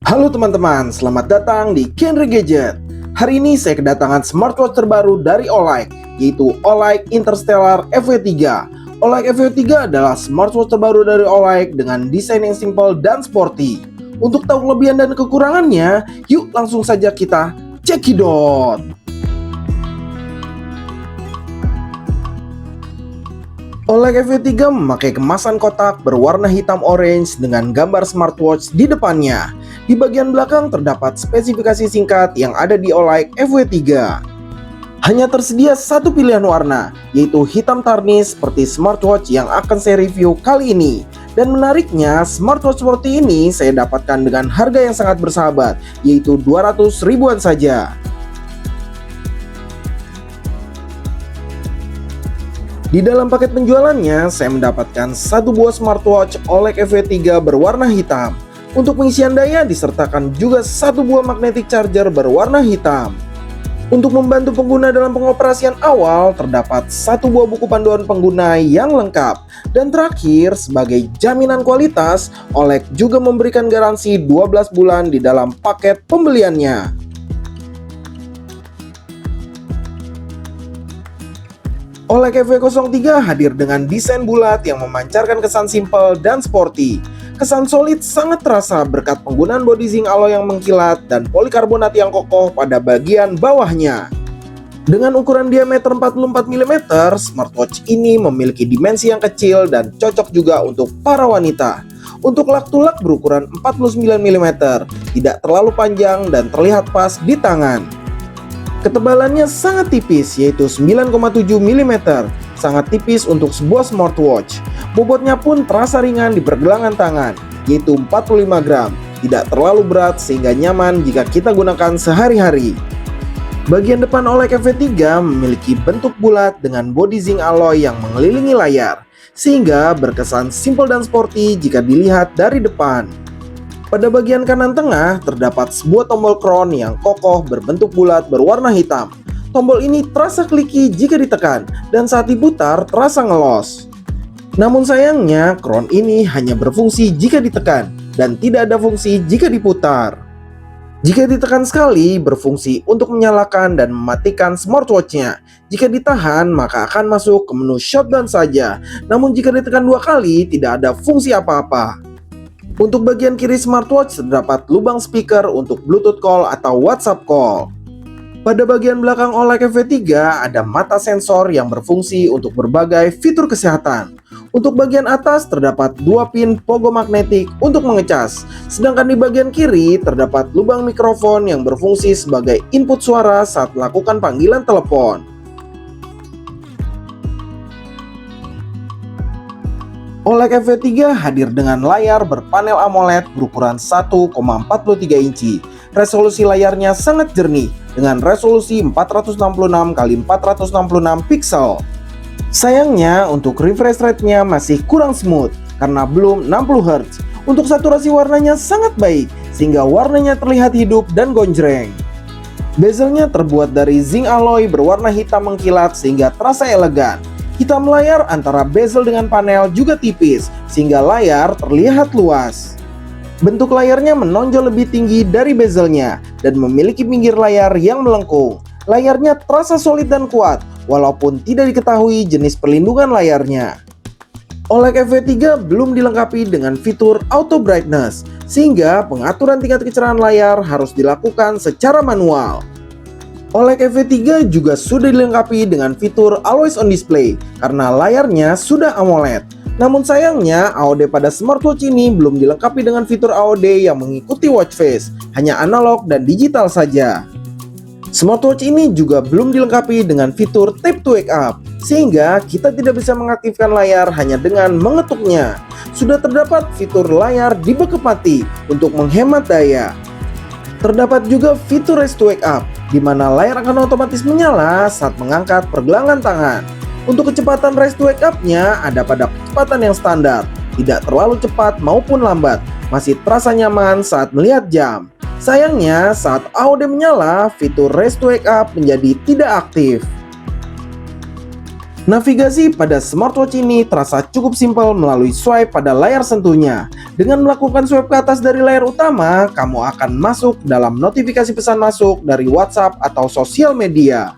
Halo teman-teman, selamat datang di Genre Gadget. Hari ini saya kedatangan smartwatch terbaru dari Olight, yaitu Olight Interstellar FW3. Olight FW3 adalah smartwatch terbaru dari Olight dengan desain yang simple dan sporty. Untuk tahu kelebihan dan kekurangannya, yuk langsung saja kita cekidot. Olight FW3 memakai kemasan kotak berwarna hitam orange dengan gambar smartwatch di depannya. Di bagian belakang terdapat spesifikasi singkat yang ada di Olight FW3. Hanya tersedia satu pilihan warna, yaitu hitam tarnis seperti smartwatch yang akan saya review kali ini. Dan menariknya, smartwatch seperti ini saya dapatkan dengan harga yang sangat bersahabat, yaitu 200 ribuan saja. Di dalam paket penjualannya, saya mendapatkan satu buah smartwatch Olight FW3 berwarna hitam. Untuk pengisian daya disertakan juga satu buah magnetic charger berwarna hitam. Untuk membantu pengguna dalam pengoperasian awal, terdapat satu buah buku panduan pengguna yang lengkap. Dan terakhir, sebagai jaminan kualitas, Olight juga memberikan garansi 12 bulan di dalam paket pembeliannya. Olight FW03 hadir dengan desain bulat yang memancarkan kesan simpel dan sporty. Kesan solid sangat terasa berkat penggunaan body zinc alloy yang mengkilat dan polikarbonat yang kokoh pada bagian bawahnya. Dengan ukuran diameter 44 mm, smartwatch ini memiliki dimensi yang kecil dan cocok juga untuk para wanita. Untuk lak-tulak berukuran 49 mm, tidak terlalu panjang dan terlihat pas di tangan. Ketebalannya sangat tipis, yaitu 9,7 mm, sangat tipis untuk sebuah smartwatch. Bobotnya pun terasa ringan di pergelangan tangan, yaitu 45 gram. Tidak terlalu berat sehingga nyaman jika kita gunakan sehari-hari. Bagian depan Olight FW3 memiliki bentuk bulat dengan body zinc alloy yang mengelilingi layar, sehingga berkesan simpel dan sporty jika dilihat dari depan. Pada bagian kanan tengah terdapat sebuah tombol crown yang kokoh berbentuk bulat berwarna hitam. Tombol ini terasa kliki jika ditekan dan saat diputar terasa ngelos. Namun sayangnya crown ini hanya berfungsi jika ditekan dan tidak ada fungsi jika diputar. Jika ditekan sekali berfungsi untuk menyalakan dan mematikan smartwatch-nya. Jika ditahan maka akan masuk ke menu shutdown saja. Namun jika ditekan dua kali tidak ada fungsi apa-apa. Untuk bagian kiri smartwatch terdapat lubang speaker untuk Bluetooth call atau WhatsApp call. Pada bagian belakang Olight FW3 ada mata sensor yang berfungsi untuk berbagai fitur kesehatan. Untuk bagian atas terdapat dua pin pogo magnetik untuk mengecas. Sedangkan di bagian kiri terdapat lubang mikrofon yang berfungsi sebagai input suara saat melakukan panggilan telepon. Olight FW3 hadir dengan layar berpanel AMOLED berukuran 1,43 inci. Resolusi layarnya sangat jernih dengan resolusi 466 x 466 pixel. Sayangnya untuk refresh rate-nya masih kurang smooth karena belum 60 Hz. Untuk saturasi warnanya sangat baik sehingga warnanya terlihat hidup dan gonjreng. Bezelnya terbuat dari zinc alloy berwarna hitam mengkilat sehingga terasa elegan. Hitam layar antara bezel dengan panel juga tipis, sehingga layar terlihat luas. Bentuk layarnya menonjol lebih tinggi dari bezelnya, dan memiliki pinggir layar yang melengkung. Layarnya terasa solid dan kuat, walaupun tidak diketahui jenis perlindungan layarnya. Olight FW3 belum dilengkapi dengan fitur auto brightness, sehingga pengaturan tingkat kecerahan layar harus dilakukan secara manual. Olight FW3 juga sudah dilengkapi dengan fitur Always On Display karena layarnya sudah AMOLED. Namun sayangnya AOD pada smartwatch ini belum dilengkapi dengan fitur AOD yang mengikuti watch face, hanya analog dan digital saja. Smartwatch ini juga belum dilengkapi dengan fitur Tap to Wake Up, sehingga kita tidak bisa mengaktifkan layar hanya dengan mengetuknya. Sudah terdapat fitur layar dibekep mati untuk menghemat daya. Terdapat juga fitur Raise to Wake Up, di mana layar akan otomatis menyala saat mengangkat pergelangan tangan. Untuk kecepatan Raise to Wake Up-nya ada pada kecepatan yang standar, tidak terlalu cepat maupun lambat, masih terasa nyaman saat melihat jam. Sayangnya saat AOD menyala, fitur Raise to Wake Up menjadi tidak aktif. Navigasi pada smartwatch ini terasa cukup simpel melalui swipe pada layar sentuhnya. Dengan melakukan swipe ke atas dari layar utama, kamu akan masuk dalam notifikasi pesan masuk dari WhatsApp atau sosial media.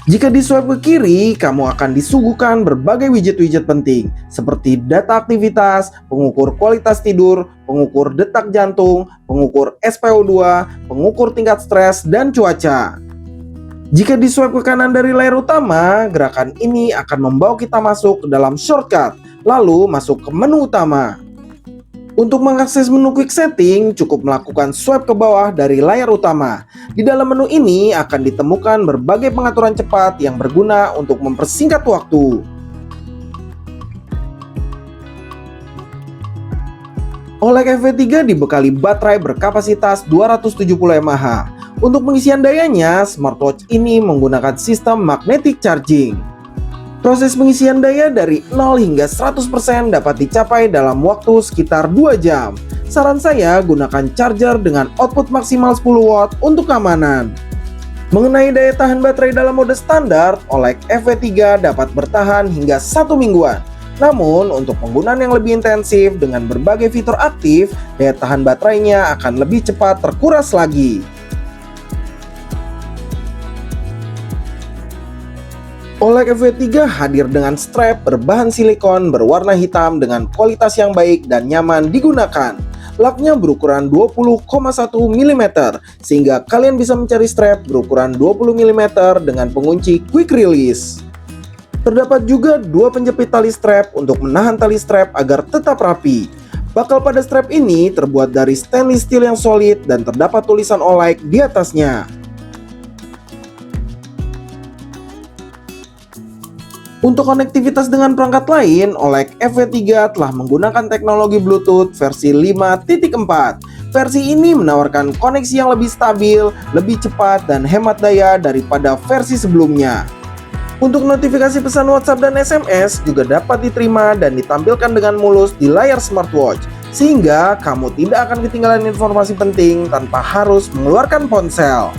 Jika di swipe ke kiri, kamu akan disuguhkan berbagai widget-widget penting seperti data aktivitas, pengukur kualitas tidur, pengukur detak jantung, pengukur SpO2, pengukur tingkat stres, dan cuaca. Jika di swipe ke kanan dari layar utama, gerakan ini akan membawa kita masuk ke dalam shortcut, lalu masuk ke menu utama. Untuk mengakses menu quick setting, cukup melakukan swipe ke bawah dari layar utama. Di dalam menu ini akan ditemukan berbagai pengaturan cepat yang berguna untuk mempersingkat waktu. OLED FV3 dibekali baterai berkapasitas 270 mAh. Untuk pengisian dayanya, smartwatch ini menggunakan sistem magnetic charging. Proses pengisian daya dari 0 hingga 100% dapat dicapai dalam waktu sekitar 2 jam. Saran saya, gunakan charger dengan output maksimal 10 watt untuk keamanan. Mengenai daya tahan baterai dalam mode standar, OLED FV3 dapat bertahan hingga 1 mingguan. Namun, untuk penggunaan yang lebih intensif dengan berbagai fitur aktif, daya tahan baterainya akan lebih cepat terkuras lagi. OLED FV3 hadir dengan strap berbahan silikon berwarna hitam dengan kualitas yang baik dan nyaman digunakan. Laknya berukuran 20,1 mm, sehingga kalian bisa mencari strap berukuran 20 mm dengan pengunci quick release. Terdapat juga dua penjepit tali strap untuk menahan tali strap agar tetap rapi. Bakal pada strap ini terbuat dari stainless steel yang solid dan terdapat tulisan OLED di atasnya. Untuk konektivitas dengan perangkat lain, OLED FV3 telah menggunakan teknologi Bluetooth versi 5.4. Versi ini menawarkan koneksi yang lebih stabil, lebih cepat, dan hemat daya daripada versi sebelumnya. Untuk notifikasi pesan WhatsApp dan SMS juga dapat diterima dan ditampilkan dengan mulus di layar smartwatch, sehingga kamu tidak akan ketinggalan informasi penting tanpa harus mengeluarkan ponsel.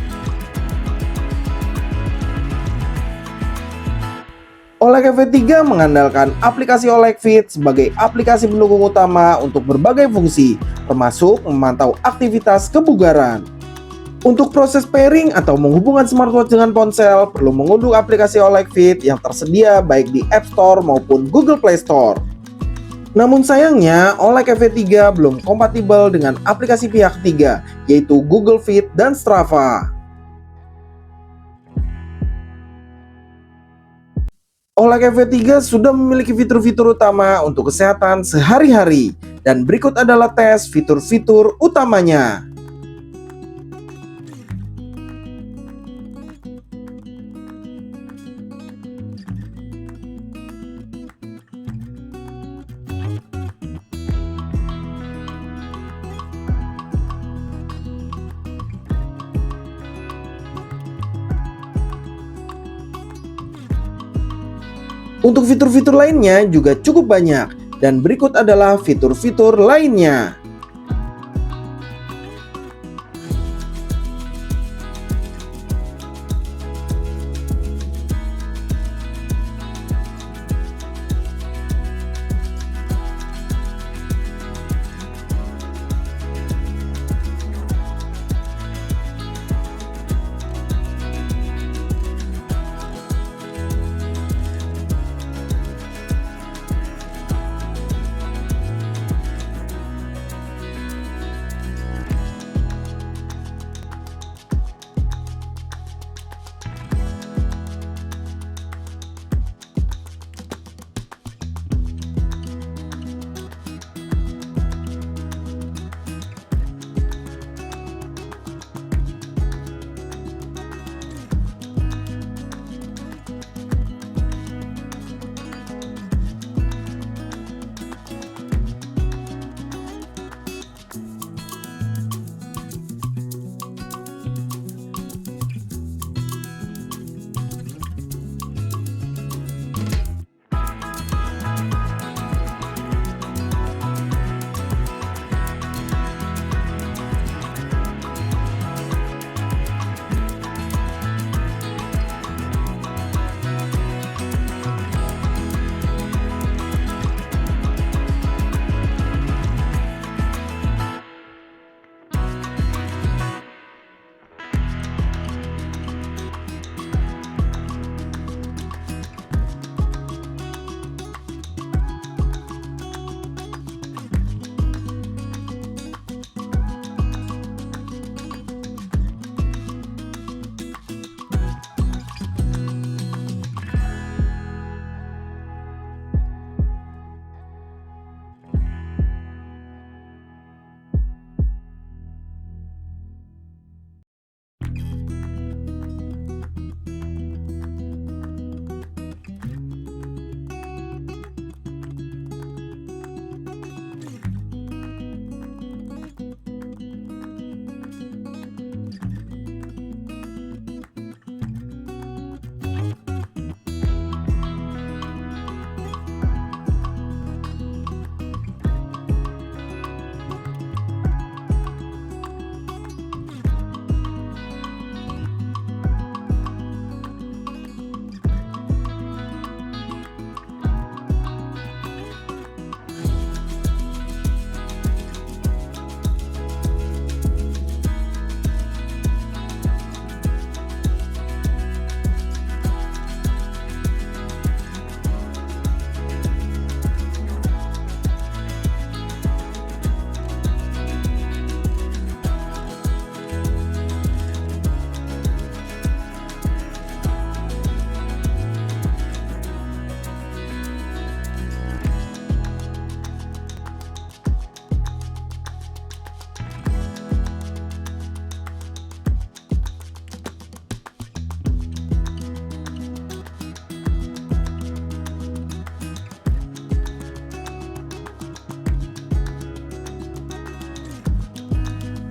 OLED FV3 mengandalkan aplikasi OLED Fit sebagai aplikasi pendukung utama untuk berbagai fungsi, termasuk memantau aktivitas kebugaran. Untuk proses pairing atau menghubungkan smartwatch dengan ponsel, perlu mengunduh aplikasi OLED Fit yang tersedia baik di App Store maupun Google Play Store. Namun sayangnya, OLED FV3 belum kompatibel dengan aplikasi pihak ketiga, yaitu Google Fit dan Strava. OLED FV3 sudah memiliki fitur-fitur utama untuk kesehatan sehari-hari, dan berikut adalah tes fitur-fitur utamanya. Untuk fitur-fitur lainnya juga cukup banyak, dan berikut adalah fitur-fitur lainnya.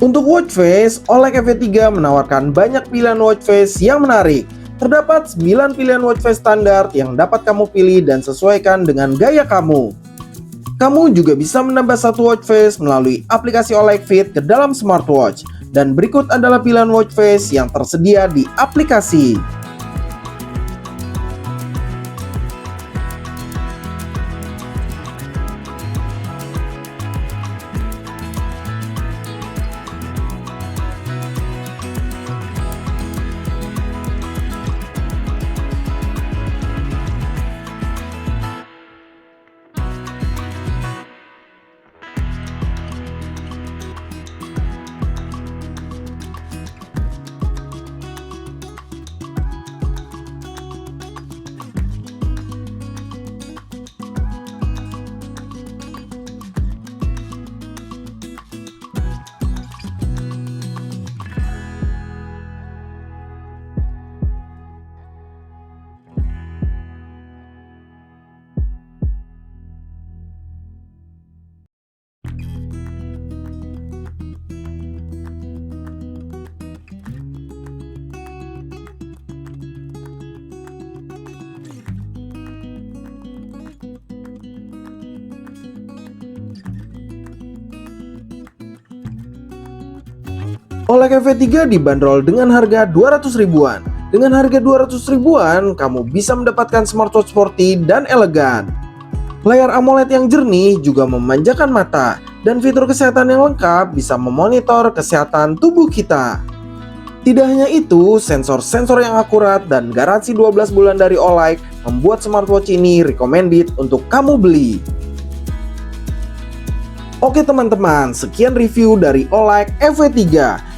Untuk watch face, OLED FV3 menawarkan banyak pilihan watch face yang menarik. Terdapat 9 pilihan watch face standar yang dapat kamu pilih dan sesuaikan dengan gaya kamu. Kamu juga bisa menambah satu watch face melalui aplikasi OLED Fit ke dalam smartwatch. Dan berikut adalah pilihan watch face yang tersedia di aplikasi. OLED FV3 dibanderol dengan harga 200 ribuan. Dengan harga 200 ribuan, kamu bisa mendapatkan smartwatch sporty dan elegan. Layar AMOLED yang jernih juga memanjakan mata, dan fitur kesehatan yang lengkap bisa memonitor kesehatan tubuh kita. Tidak hanya itu, sensor-sensor yang akurat dan garansi 12 bulan dari OLED membuat smartwatch ini recommended untuk kamu beli. Oke teman-teman, sekian review dari OLED FV3.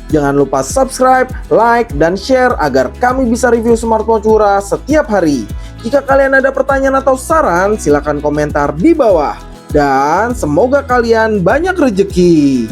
Jangan lupa subscribe, like, dan share agar kami bisa review smartwatch murah setiap hari. Jika kalian ada pertanyaan atau saran, silakan komentar di bawah. Dan semoga kalian banyak rezeki.